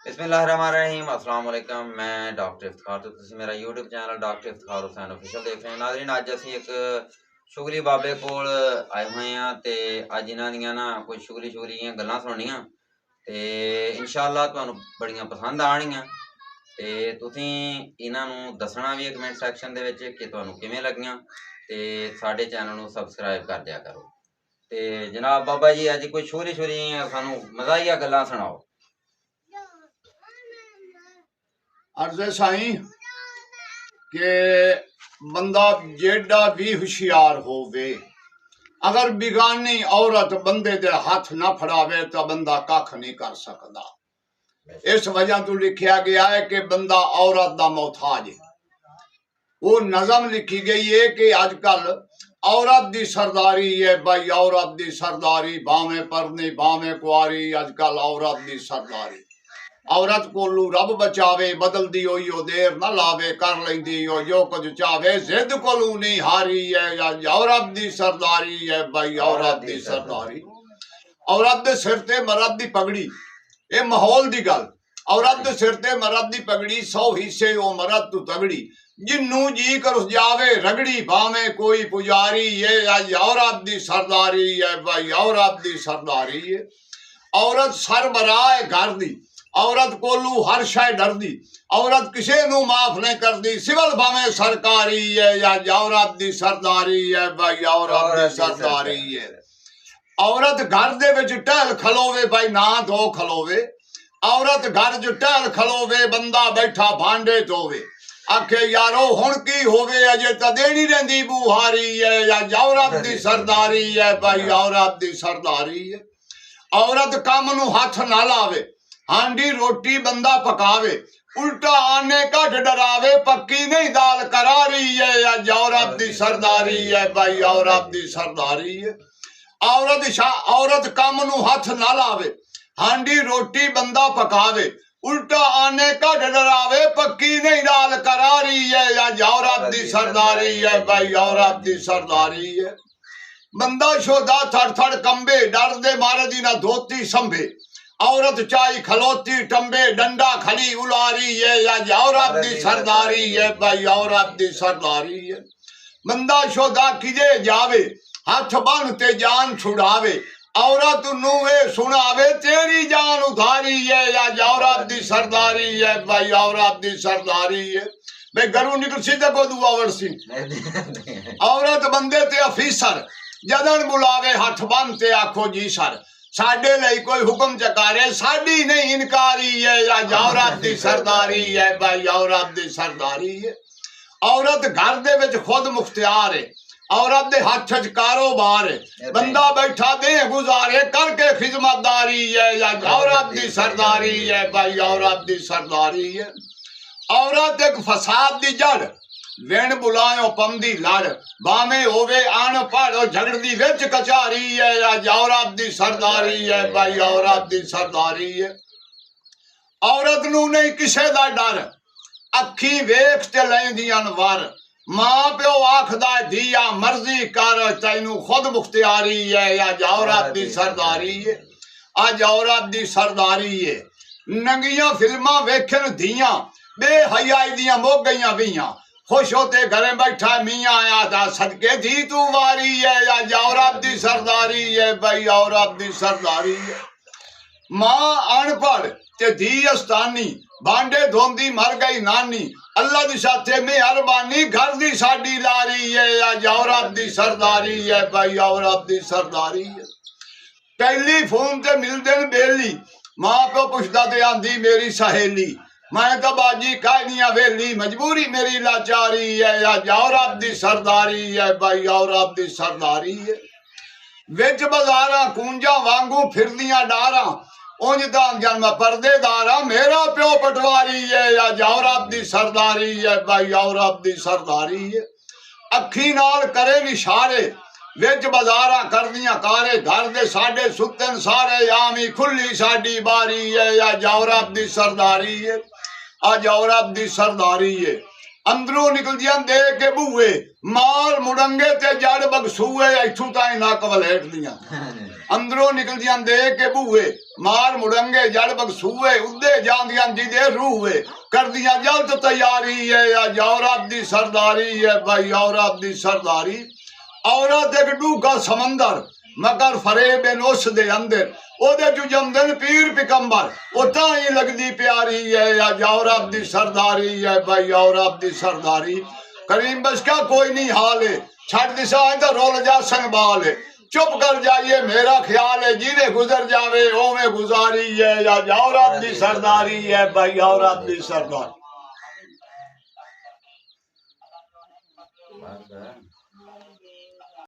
बिस्मिल्लाहिर्रहमानिर्रहीम अस्सलाम वालेकुम। मैं डॉक्टर इफ्तिखार तो तुसी मेरा YouTube channel doctor Iftikhar Hussain official देख रहे हैं। नाज़रीन अज असी एक शुगली बाबे कोल आए हुए हैं ते अज इन्हां दियां ना कोई शुगली गल्लां सुननियां ते इंशाअल्लाह तुहानू बड़ियां पसंद आनियां ते तुसी इन्हां नू दसना भी कमेंट सैक्शन दे विच कि तुहानू किवें लगियां ते साडे चैनल नू सबसक्राइब कर दिया करो। ते जनाब बाबा जी अज कोई शुगली सानू मज़ाहिया गल्लां सुनाओ। अर्ज़े साईं के बंदा जेड़ा भी होशियार होवे अगर बिगानी औरत बंदे दे हाथ ना फड़ावे तो बंदा कख नहीं कर सकता। इस वजह तो लिखा गया है कि बंदा औरत दा मोहताज है। वो नज़म लिखी गई है कि अजकल औरत दी सरदारी है भाई, औरत दी सरदारी भावे परनी भावे कुआरी, अजकल औरत दी सरदारी। औरत कोलू रब बचावे, बदल दी होई ओ देर ना लावे, कर लेंदी ओ जो कुछ चावे, जिद कोलू नहीं हारी है। औरत दी सरदारी है भाई, औरत दी सरदारी। औरत दे सिर ते मर्द दी पगड़ी, ये माहौल दी गल। औरत दे सिर ते मर्द दी पगड़ी, 100 हिस्से ओ मर्द तू तगड़ी, जिन्नू जी कर जावे रगड़ी, भावे कोई पुजारी है। आज औरत दी सरदारी है भाई, औरत दी सरदारी है। औरत सरबराह है घर दी, औरत कोलू हर शय डरदी, औरत किसी नू माफ नहीं करदी, सिविल भावे सरकारी है। या औरत दी सरदारी है भाई, औरत दी सरदारी है। औरत घर दे विच टहल खलोवे भाई, ना धो खलोवे। औरत घर च टहल खलोवे, बंदा बैठा भांडे धोवे, आखे यारो हुण की होवे, अजे तां देनी रहिंदी बुहारी है। या औरत दी सरदारी है भाई, औरत दी सरदारी है। औरत काम नू हथ ना लावे, हांडी रोटी बंदा पकावे, उल्टा आने का डरावे, पक्की नहीं दाल करारी है। या औरत दी सरदारी है भाई, औरत दी सरदारी है। औरत काम नू हथ ना लावे, हांडी रोटी बंदा पकावे, उल्टा आने का डरावे, पक्की नहीं दाल करारी है। या औरत दी सरदारी है भाई, औरत दी सरदारी है। बंदा शोदा थड़ थड़ कंबे, डर दे मारे दी ना धोती संभे, औरत चाई खलोती टंबे, डंडा खली उलारी है। या औरत दी सरदारी है भाई, औरत दी सरदारी है। बंदा शोदा किजे जावे, हाथ बन ते जान छुड़ावे, औरत नूए सुनावे, तेरी जान उधारी है। या औरत दी सरदारी है भाई, औरत दी सरदारी है। मैं घरों निकल सीधे को दुआवर सी औरत बंदे ते अफीसर, जदन बुलावे हाथ बन ते आखो जी सर, साडे लई कोई हुक्म चकारे, साडी नहीं इनकारी है। या औरत दी सरदारी है भाई, औरत दी सरदारी है। औरत घर दे विच खुद मुख्तियार है, औरत दे हाथ च कारोबार है, बंदा बैठा दे गुजारे करके खिदमतदारी है। या औरत दी सरदारी है भाई, औरत दी सरदारी है। औरत एक फसाद दी जड़, वेण बुलायो पमदी लड़, बामे होवे अनपढ़ झगड़दी विच कचारी है। या औरत दी सरदारी है भाई, औरत दी सरदारी है। औरत नू नहीं किसे दा डर, अखी वेख ते लैंदियां वर, मां प्यो आखदा दिया मर्जी कर, तैनू खुद मुख्तियारी है। या औरत दी सरदारी है। अज औरत दी सरदारी है। नंगियां फिल्मां वेखन दियां, बेहयाई दियां मुक गईयां बीयां, खुश होते घरे बैठा मियाँ आया था, सदके धी तू वारी है। या औरत दी सरदारी है भाई, औरत दी सरदारी है। मां अनपढ़ ते धी अस्तानी, भांडे धोंदी मर गई नानी, अल्लाह दी साथे मेहरबानी, घर दी साडी लारी है। या औरत दी सरदारी है भाई, औरत दी सरदारी है। टेलीफोन ते मिलदे बेली, मां प्यो पुछदा ते आंदी मेरी सहेली, मैं तो बाजी कहनिया वेली, मजबूरी मेरी लाचारी है। या औरत दी सरदारी है भाई, औरत दी सरदारी है। विच बाजारा कूंजा वांगू फिरदियां डारा, उंज तां जन्म पर्देदारा, मेरा प्यो पटवारी है। या औरत दी सरदारी है भाई, औरत दी सरदारी है। अखी नाल करे निशारे, विच बाजारा करदियां कारे, घर दे साडे सुतन सारे, आमी खुली साडी बारी है। या औरत दी सरदारी है। अज औरत दी सरदारी है। अंदरों निकलदियां दे के बूए, मार मुडंगे ते जड़ बगसूए, इथों ताई नक वलेट दियां अंदरों निकल जाते के बूहे मार मुड़ंगे जड़ बगसूए उदे जांदियां जिदे रूहे कर दिया जल्द तैयारी है या औरत दी सरदारी है भाई औरत दी सरदारी औरत एक डूका समंदर मगर फरेब नोस दे अंदर ओदे जो जमदन पीर पिकंबर ओ ताई लगदी प्यारी है या औरत दी सरदारी है भाई औरत दी सरदारी करीम बस का कोई नहीं हाल है छठ दिशा तो रोल जा संभाल है चुप कर जाइए मेरा ख्याल है जिन्हें गुजर जावे ओ में गुजारी है या औरत दी सरदारी है भाई औरत दी सरदार।